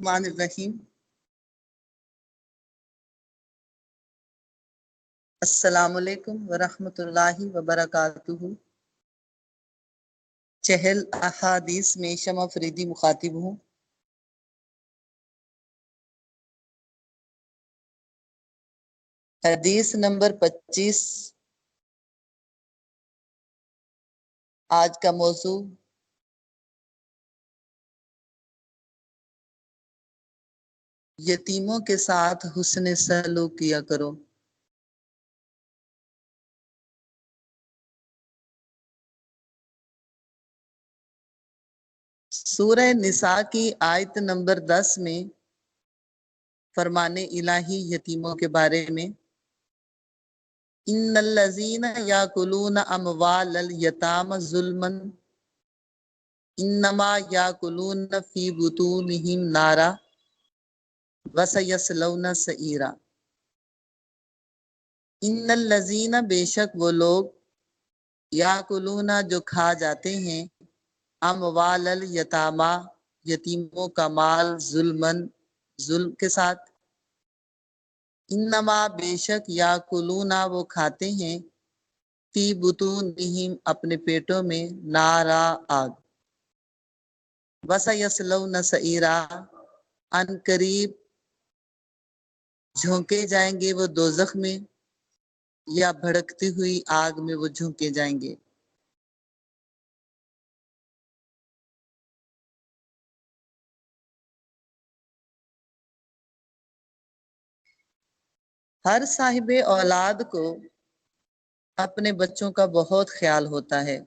الرحمن الرحیم۔ السلام علیکم ورحمۃ اللہ وبرکاتہ۔ چہل احادیث میں شمع فریدی مخاطب ہوں۔ حدیث نمبر 25۔ آج کا موضوع یتیموں کے ساتھ حسن سلوک کیا کرو۔ سورہ نساء کی آیت نمبر 10 میں فرمان الہی یتیموں کے بارے میں ان الذین یاکلون اموال الیتامی ظلما انما یاکلون فی بطونہم نارا وسیصلون سعیرا۔ ان الذین بے شک وہ لوگ یاکلون جو کھا جاتے ہیں اموال الیتامی یتیموں کا مال ظلمن ظلم کے ساتھ انما بے شک یاکلون وہ کھاتے ہیں فی بطونہم اپنے پیٹوں میں نارا آگ وسیصلون سعیرا ان قریب جھونکے جائیں گے وہ دوزخ میں یا بھڑکتی ہوئی آگ میں وہ جھونکے جائیں گے۔ ہر صاحب اولاد کو اپنے بچوں کا بہت خیال ہوتا ہے۔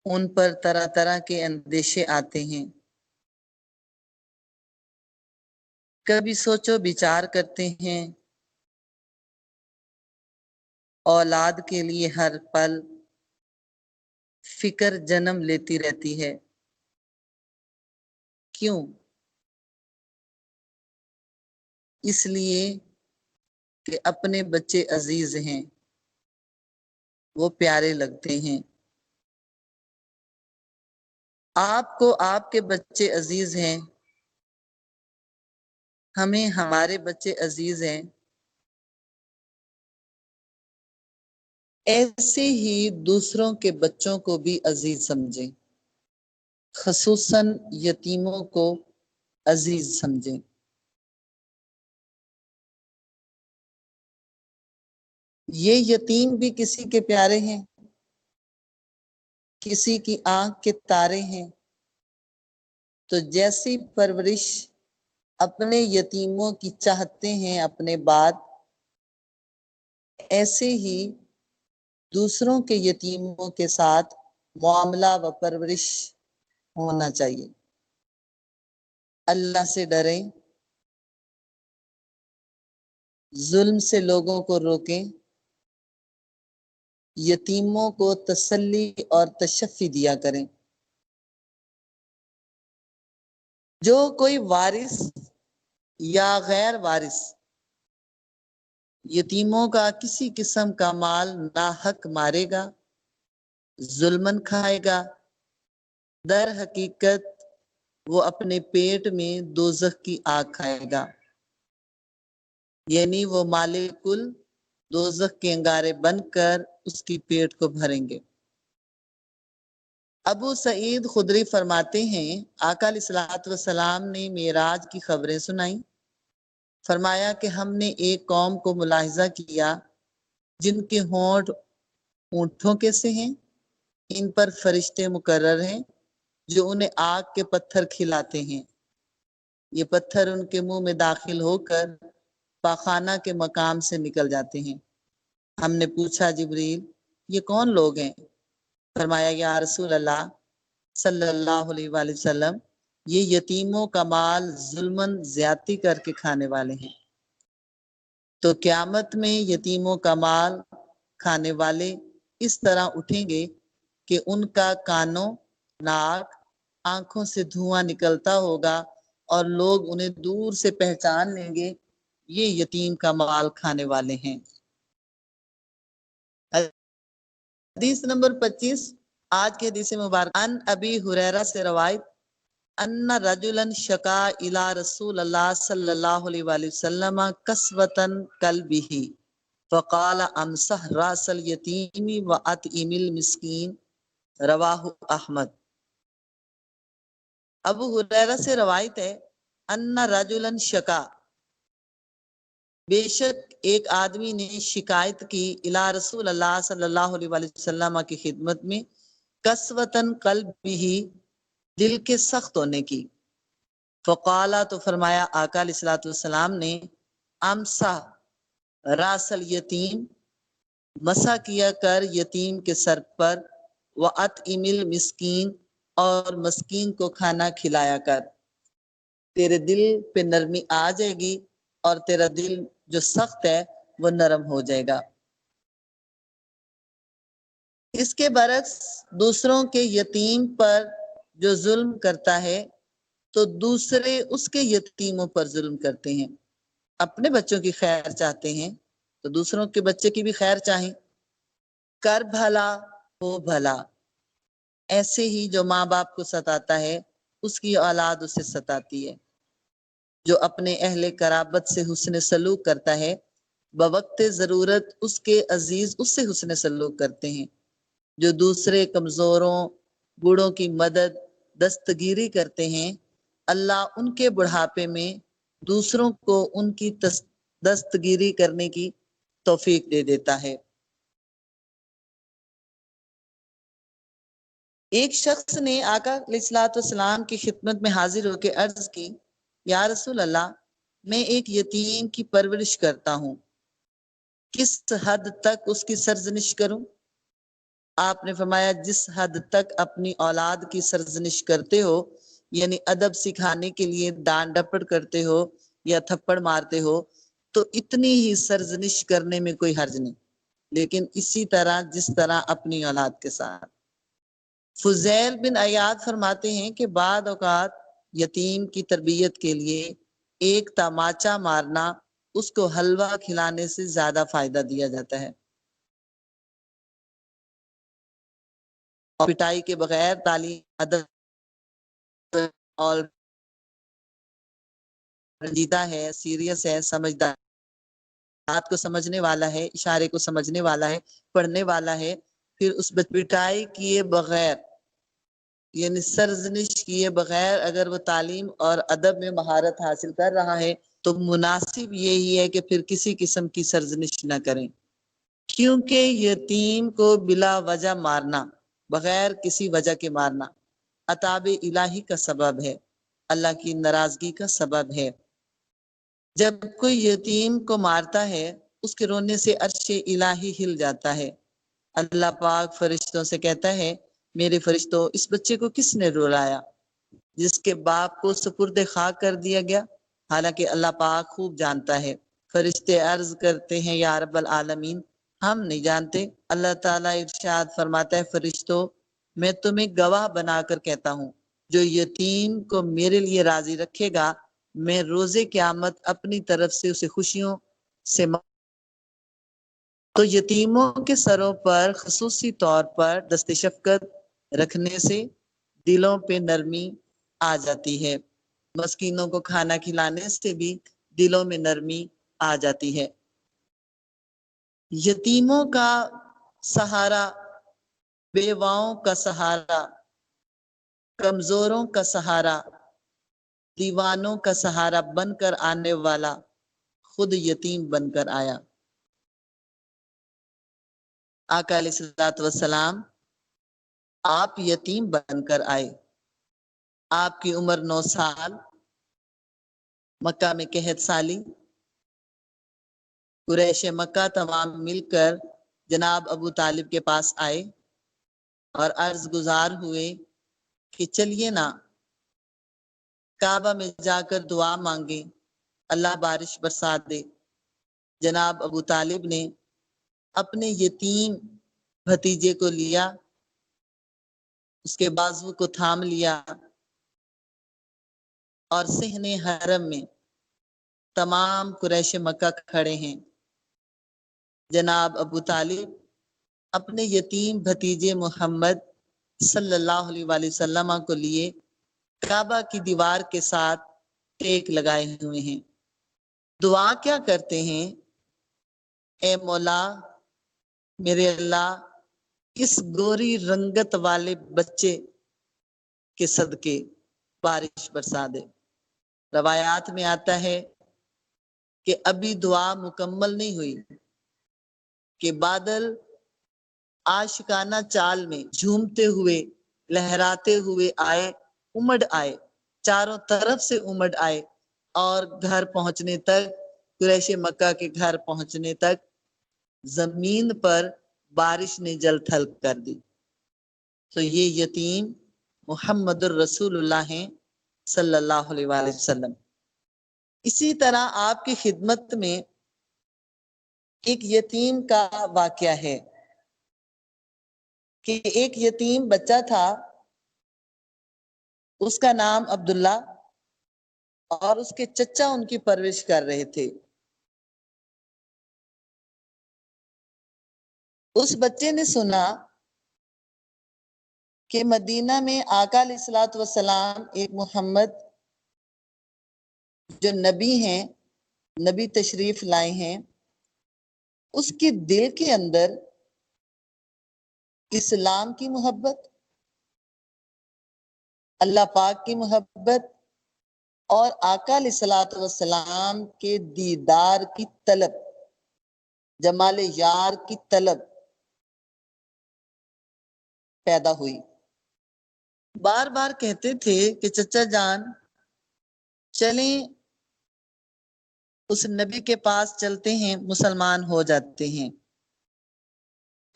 ان پر طرح طرح کے اندیشے آتے ہیں۔ کبھی سوچو بچار کرتے ہیں، اولاد کے لیے ہر پل فکر جنم لیتی رہتی ہے۔ کیوں؟ اس لیے کہ اپنے بچے عزیز ہیں، وہ پیارے لگتے ہیں۔ آپ کو آپ کے بچے عزیز ہیں، ہمیں ہمارے بچے عزیز ہیں۔ ایسے ہی دوسروں کے بچوں کو بھی عزیز سمجھیں، خصوصاً یتیموں کو عزیز سمجھیں۔ یہ یتیم بھی کسی کے پیارے ہیں، کسی کی آنکھ کے تارے ہیں۔ تو جیسی پرورش اپنے یتیموں کی چاہتے ہیں اپنے بعد، ایسے ہی دوسروں کے یتیموں کے ساتھ معاملہ و پرورش ہونا چاہیے۔ اللہ سے ڈریں، ظلم سے لوگوں کو روکیں، یتیموں کو تسلی اور تشفی دیا کریں۔ جو کوئی وارث یا غیر وارث یتیموں کا کسی قسم کا مال ناحق مارے گا، ظلمن کھائے گا، در حقیقت وہ اپنے پیٹ میں دوزخ کی آگ کھائے گا، یعنی وہ مالک دوزخ کے انگارے بن کر اس کی پیٹ کو بھریں گے۔ ابو سعید خدری فرماتے ہیں، آقا علیہ الصلوۃ والسلام نے معراج کی خبریں سنائیں۔ فرمایا کہ ہم نے ایک قوم کو ملاحظہ کیا جن کے ہونٹ اونٹوں کے سے ہیں، ان پر فرشتے مقرر ہیں جو انہیں آگ کے پتھر کھلاتے ہیں۔ یہ پتھر ان کے منہ میں داخل ہو کر پاخانہ کے مقام سے نکل جاتے ہیں۔ ہم نے پوچھا جبریل یہ کون لوگ ہیں؟ فرمایا یا رسول اللہ صلی اللہ علیہ وآلہ وسلم یہ یتیموں کا مال ظلمن زیادتی کر کے کھانے والے ہیں۔ تو قیامت میں یتیموں کا مال کھانے والے اس طرح اٹھیں گے کہ ان کا کانوں، ناک، آنکھوں سے دھواں نکلتا ہوگا اور لوگ انہیں دور سے پہچان لیں گے، یہ یتیم کا مال کھانے والے ہیں۔ حدیث نمبر 25۔ آج کے حدیث مبارک ان ابی ہریرہ سے روایت ان رجلا شکا الی رسول اللہ صلی اللہ علیہ وآلہ وسلم قسوة قلبہ فقال امسح راس الیتیم واطعم المسکین، رواہ احمد۔ ابو ہریرہ سے روایت ہے ان رجلا شکا، بے شک ایک آدمی نے شکایت کی الی رسول اللہ صلی اللہ علیہ وآلہ وسلم کی خدمت میں قسوةً قلبہ، دل کے سخت ہونے کی۔ فقالا، تو فرمایا آقا علیہ الصلوۃ والسلام نے امسح راس الیتیم، مسح کیا کر یتیم کے سر پر، وَأَطْعِمِ الْمِسْكِينَ، اور مسکین کو کھانا کھلایا کر، تیرے دل پہ نرمی آ جائے گی اور تیرا دل جو سخت ہے وہ نرم ہو جائے گا۔ اس کے برعکس دوسروں کے یتیم پر جو ظلم کرتا ہے تو دوسرے اس کے یتیموں پر ظلم کرتے ہیں۔ اپنے بچوں کی خیر چاہتے ہیں تو دوسروں کے بچے کی بھی خیر چاہیں۔ کر بھلا ہو بھلا، ایسے ہی جو ماں باپ کو ستاتا ہے اس کی اولاد اسے ستاتی ہے۔ جو اپنے اہل قرابت سے حسن سلوک کرتا ہے بوقت ضرورت اس کے عزیز اس سے حسن سلوک کرتے ہیں۔ جو دوسرے کمزوروں بوڑھوں کی مدد دستگیری کرتے ہیں اللہ ان کے بڑھاپے میں دوسروں کو ان کی دستگیری کرنے کی توفیق دے دیتا ہے۔ ایک شخص نے آقا علیہ الصلوۃ والسلام کی خدمت میں حاضر ہو کے عرض کی، یا رسول اللہ، میں ایک یتیم کی پرورش کرتا ہوں، کس حد تک اس کی سرزنش کروں؟ آپ نے فرمایا جس حد تک اپنی اولاد کی سرزنش کرتے ہو، یعنی ادب سکھانے کے لیے ڈانٹ ڈپٹ کرتے ہو یا تھپڑ مارتے ہو، تو اتنی ہی سرزنش کرنے میں کوئی حرج نہیں، لیکن اسی طرح جس طرح اپنی اولاد کے ساتھ۔ فضیل بن عیاض فرماتے ہیں کہ بعض اوقات یتیم کی تربیت کے لیے ایک تماچا مارنا اس کو حلوہ کھلانے سے زیادہ فائدہ دیا جاتا ہے۔ پٹائی کے بغیر تعلیم ادب اور رنجیدہ ہے، سیریس ہے، سمجھدار، بات کو سمجھنے والا ہے، اشارے کو سمجھنے والا ہے، پڑھنے والا ہے، پھر اس پٹائی کیے بغیر یعنی سرزنش کیے بغیر اگر وہ تعلیم اور ادب میں مہارت حاصل کر رہا ہے تو مناسب یہی ہے کہ پھر کسی قسم کی سرزنش نہ کریں، کیونکہ یتیم کو بلا وجہ مارنا، بغیر کسی وجہ کے مارنا عتاب الہی کا سبب ہے، اللہ کی ناراضگی کا سبب ہے۔ جب کوئی یتیم کو مارتا ہے اس کے رونے سے عرش الہی ہل جاتا ہے۔ اللہ پاک فرشتوں سے کہتا ہے، میرے فرشتوں اس بچے کو کس نے رلایا، جس کے باپ کو سپرد خاک کر دیا گیا؟ حالانکہ اللہ پاک خوب جانتا ہے۔ فرشتے عرض کرتے ہیں، یا رب العالمین، ہم نہیں جانتے۔ اللہ تعالیٰ ارشاد فرماتا ہے، فرشتوں میں تمہیں گواہ بنا کر کہتا ہوں، جو یتیم کو میرے لیے راضی رکھے گا میں روز قیامت اپنی طرف سے اسے خوشیوں سے تو یتیموں کے سروں پر خصوصی طور پر دست شفقت رکھنے سے دلوں پہ نرمی آ جاتی ہے، مسکینوں کو کھانا کھلانے سے بھی دلوں میں نرمی آ جاتی ہے۔ یتیموں کا سہارا، بیواؤں کا سہارا، کمزوروں کا سہارا، دیوانوں کا سہارا بن کر آنے والا خود یتیم بن کر آیا۔ آقا علیہ الصلوۃ والسلام آپ یتیم بن کر آئے، آپ کی عمر 9 سال، مکہ میں قحط سالی، قریش مکہ تمام مل کر جناب ابو طالب کے پاس آئے اور عرض گزار ہوئے کہ چلیے نا کعبہ میں جا کر دعا مانگے، اللہ بارش برسا دے۔ جناب ابو طالب نے اپنے یتیم بھتیجے کو لیا، اس کے بازو کو تھام لیا اور صحن حرم میں تمام قریش مکہ کھڑے ہیں۔ جناب ابو طالب اپنے یتیم بھتیجے محمد صلی اللہ علیہ وآلہ وسلم کو لیے کعبہ کی دیوار کے ساتھ ٹیک لگائے ہوئے ہیں، دعا کیا کرتے ہیں؟ اے مولا میرے اللہ، اس گوری رنگت والے بچے کے صدقے بارش برسا دے۔ روایات میں آتا ہے کہ ابھی دعا مکمل نہیں ہوئی کہ بادل عاشقانہ چال میں جھومتے ہوئے لہراتے ہوئے آئے، امڑ آئے، چاروں طرف سے امڑ آئے، اور گھر پہنچنے تک، قریش مکہ کے گھر پہنچنے تک زمین پر بارش نے جل تھل کر دی۔ تو یہ یتیم محمد الرسول اللہ ہیں صلی اللہ علیہ وآلہ وسلم۔ اسی طرح آپ کی خدمت میں ایک یتیم کا واقعہ ہے کہ ایک یتیم بچہ تھا، اس کا نام عبداللہ، اور اس کے چچا ان کی پرورش کر رہے تھے۔ اس بچے نے سنا کہ مدینہ میں آقا علیہ الصلوۃ والسلام ایک محمد جو نبی ہیں، نبی تشریف لائے ہیں، اس کے دل کے اندر اسلام کی محبت، اللہ پاک کی محبت اور آقا علیہ الصلوۃ والسلام کے دیدار کی طلب، جمال یار کی طلب پیدا ہوئی۔ بار بار کہتے تھے کہ چچا جان چلیں اس نبی کے پاس چلتے ہیں، مسلمان ہو جاتے ہیں۔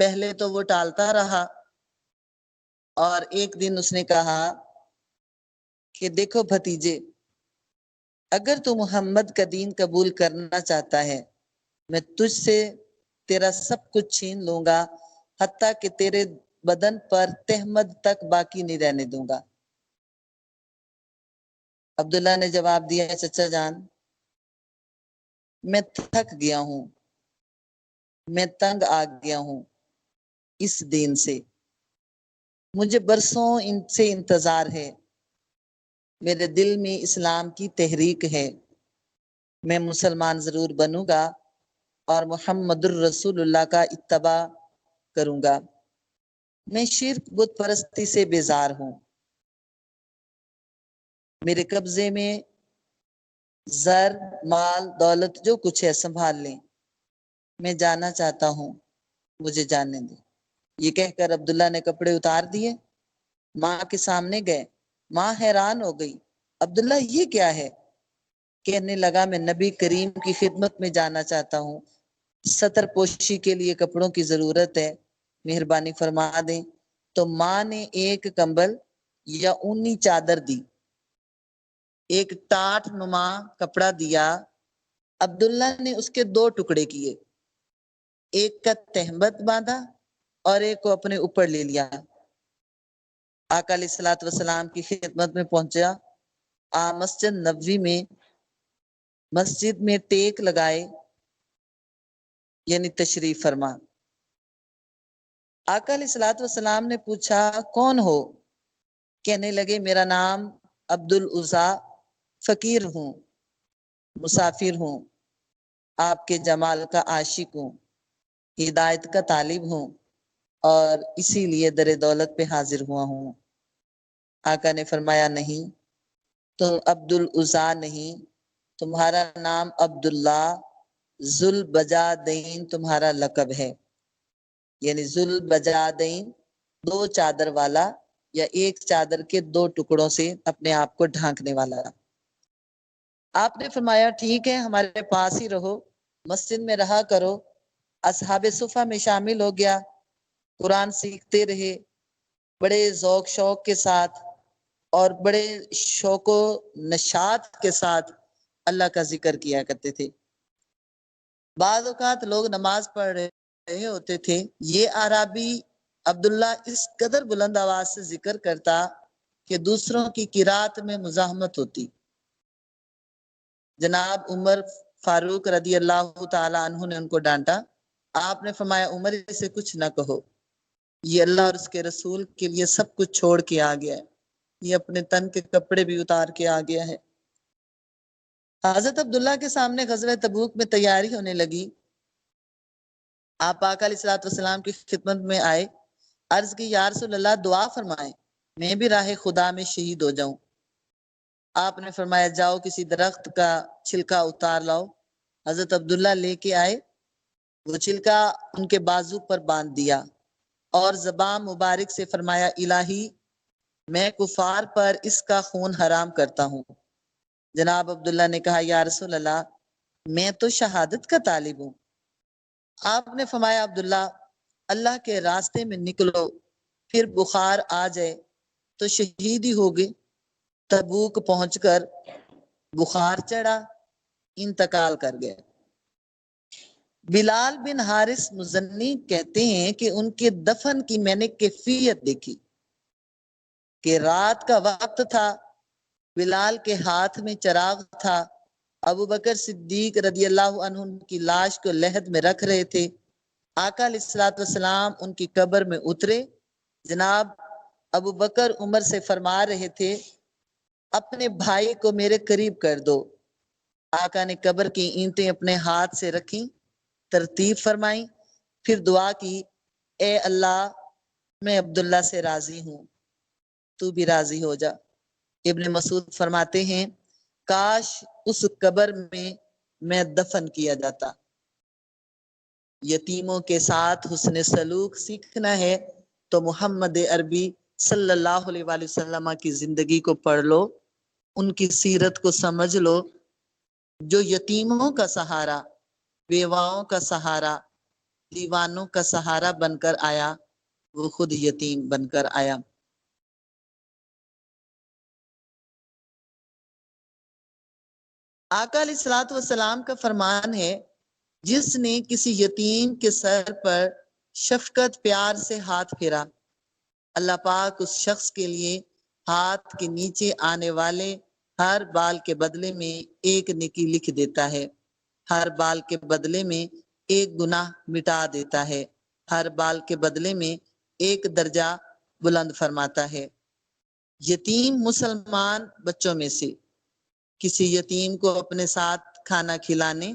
پہلے تو وہ ٹالتا رہا، اور ایک دن اس نے کہا کہ دیکھو بھتیجے، اگر تو محمد کا دین قبول کرنا چاہتا ہے، میں تجھ سے تیرا سب کچھ چھین لوں گا، حتیٰ کہ تیرے بدن پر تہمد تک باقی نہیں رہنے دوں گا۔ عبداللہ نے جواب دیا، چچا جان میں تھک گیا ہوں، میں تنگ آ گیا ہوں اس دین سے، مجھے برسوں ان سے انتظار ہے، میرے دل میں اسلام کی تحریک ہے، میں مسلمان ضرور بنوں گا اور محمد الرسول اللہ کا اتباع کروں گا، میں شرک بت پرستی سے بیزار ہوں، میرے قبضے میں زر مال دولت جو کچھ ہے سنبھال لیں، میں جانا چاہتا ہوں، مجھے جانے دیں۔ یہ کہہ کر عبداللہ نے کپڑے اتار دیے، ماں کے سامنے گئے، ماں حیران ہو گئی، عبداللہ یہ کیا ہے؟ کہنے لگا میں نبی کریم کی خدمت میں جانا چاہتا ہوں، ستر پوشی کے لیے کپڑوں کی ضرورت ہے، مہربانی فرما دیں۔ تو ماں نے ایک کمبل یا اونی چادر دی، ایک ٹاٹ نما کپڑا دیا، عبداللہ نے اس کے دو ٹکڑے کیے، ایک کا تہمت باندھا اور ایک کو اپنے اوپر لے لیا۔ آقا علیہ الصلوۃ والسلام کی خدمت میں پہنچا، مسجد نبوی میں مسجد میں ٹیک لگائے، یعنی تشریف فرما۔ آقا علیہ الصلوۃ والسلام نے پوچھا کون ہو؟ کہنے لگے میرا نام عبدالعزیٰ، فقیر ہوں، مسافر ہوں، آپ کے جمال کا عاشق ہوں، ہدایت کا طالب ہوں، اور اسی لیے در دولت پہ حاضر ہوا ہوں۔ آقا نے فرمایا نہیں، تم عبدالعزیٰ نہیں، تمہارا نام عبداللہ ذوالبجادین تمہارا لقب ہے، یعنی ذوالبجادین دو چادر والا، یا ایک چادر کے دو ٹکڑوں سے اپنے آپ کو ڈھانکنے والا۔ آپ نے فرمایا ٹھیک ہے، ہمارے پاس ہی رہو، مسجد میں رہا کرو۔ اصحاب صفہ میں شامل ہو گیا، قرآن سیکھتے رہے بڑے ذوق شوق کے ساتھ، اور بڑے شوق و نشاط کے ساتھ اللہ کا ذکر کیا کرتے تھے۔ بعض اوقات لوگ نماز پڑھ رہے ہوتے تھے، یہ اعرابی عبداللہ اس قدر بلند آواز سے ذکر کرتا کہ دوسروں کی قرات میں مزاحمت ہوتی۔ جناب عمر فاروق رضی اللہ تعالی عنہ نے ان کو ڈانٹا، آپ نے فرمایا عمر اسے کچھ نہ کہو، یہ اللہ اور اس کے رسول کے لیے سب کچھ چھوڑ کے آ گیا ہے، یہ اپنے تن کے کپڑے بھی اتار کے آ گیا ہے۔ حضرت عبداللہ کے سامنے غزوہ تبوک میں تیاری ہونے لگی۔ آپ پاک علیہ الصلوۃ والسلام کی خدمت میں آئے، عرض کی یا رسول اللہ دعا فرمائیں، میں بھی راہ خدا میں شہید ہو جاؤں۔ آپ نے فرمایا جاؤ کسی درخت کا چھلکا اتار لاؤ۔ حضرت عبداللہ لے کے آئے، وہ چھلکا ان کے بازو پر باندھ دیا اور زبان مبارک سے فرمایا الہی میں کفار پر اس کا خون حرام کرتا ہوں۔ جناب عبداللہ نے کہا یا رسول اللہ میں تو شہادت کا طالب ہوں۔ آپ نے فرمایا عبداللہ اللہ کے راستے میں نکلو، پھر بخار آ جائے تو شہید ہی ہوگے۔ تبوک پہنچ کر بخار چڑھا، انتقال کر گئے۔ بلال بن حارث مزنی کہتے ہیں کہ ان کے دفن کی میں نے کیفیت دیکھی کہ رات کا وقت تھا، بلال کے ہاتھ میں چراغ تھا، ابو بکر صدیق رضی اللہ عنہ کی لاش کو لحد میں رکھ رہے تھے، آقا علیہ الصلوۃ والسلام ان کی قبر میں اترے، جناب ابو بکر عمر سے فرما رہے تھے اپنے بھائی کو میرے قریب کر دو۔ آقا نے قبر کی اینٹیں اپنے ہاتھ سے رکھیں، ترتیب فرمائیں، پھر دعا کی اے اللہ میں عبداللہ سے راضی ہوں، تو بھی راضی ہو جا۔ ابن مسعود فرماتے ہیں کاش اس قبر میں دفن کیا جاتا۔ یتیموں کے ساتھ حسن سلوک سیکھنا ہے تو محمد عربی صلی اللہ علیہ وآلہ وسلم کی زندگی کو پڑھ لو، ان کی سیرت کو سمجھ لو۔ جو یتیموں کا سہارا، بیواؤں کا سہارا، دیوانوں کا سہارا بن کر آیا، وہ خود یتیم بن کر آیا۔ آقا علیہ الصلوۃ والسلام کا فرمان ہے جس نے کسی یتیم کے سر پر شفقت پیار سے ہاتھ پھیرا، اللہ پاک اس شخص کے لیے ہاتھ کے نیچے آنے والے ہر بال کے بدلے میں ایک نیکی لکھ دیتا ہے، ہر بال کے بدلے میں ایک گناہ مٹا دیتا ہے، ہر بال کے بدلے میں ایک درجہ بلند فرماتا ہے۔ یتیم مسلمان بچوں میں سے کسی یتیم کو اپنے ساتھ کھانا کھلانے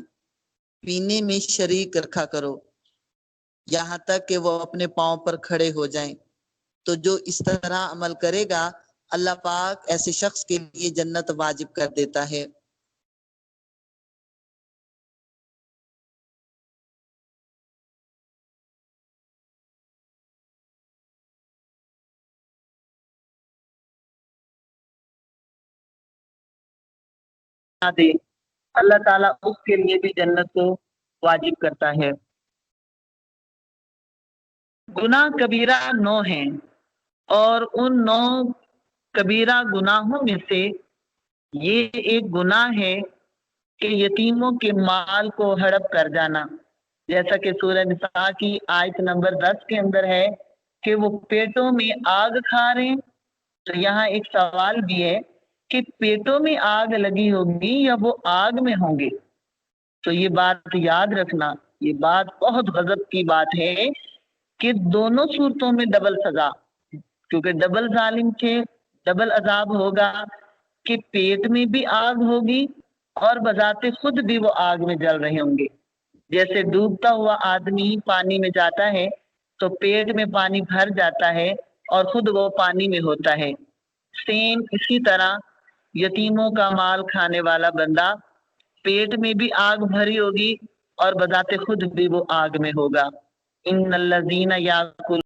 پینے میں شریک رکھا کرو، یہاں تک کہ وہ اپنے پاؤں پر کھڑے ہو جائیں۔ تو جو اس طرح عمل کرے گا اللہ پاک ایسے شخص کے لیے جنت واجب کر دیتا ہے۔ اللہ تعالیٰ اس کے لیے بھی جنت کو واجب کرتا ہے۔ گناہ کبیرہ 9 ہیں، اور ان 9 کبیرہ گناہوں میں سے یہ ایک گناہ ہے کہ یتیموں کے مال کو ہڑپ کر جانا، جیسا کہ سورہ نساء کی آیت نمبر 10 کے اندر ہے کہ وہ پیٹوں میں آگ کھا رہے ہیں۔ تو یہاں ایک سوال بھی ہے کہ پیٹوں میں آگ لگی ہوگی یا وہ آگ میں ہوں گے؟ تو یہ بات یاد رکھنا، یہ بات بہت غضب کی بات ہے کہ دونوں صورتوں میں ڈبل سزا، کیونکہ ڈبل ظالم کے ڈبل عذاب ہوگا کہ پیٹ میں بھی آگ ہوگی اور بذات خود بھی وہ آگ میں جل رہے ہوں گے۔ جیسے ڈوبتا ہوا آدمی پانی میں جاتا ہے تو پیٹ میں پانی بھر جاتا ہے اور خود وہ پانی میں ہوتا ہے، سیم اسی طرح یتیموں کا مال کھانے والا بندہ پیٹ میں بھی آگ بھری ہوگی اور بذات خود بھی وہ آگ میں ہوگا۔ ان الذین یاکلون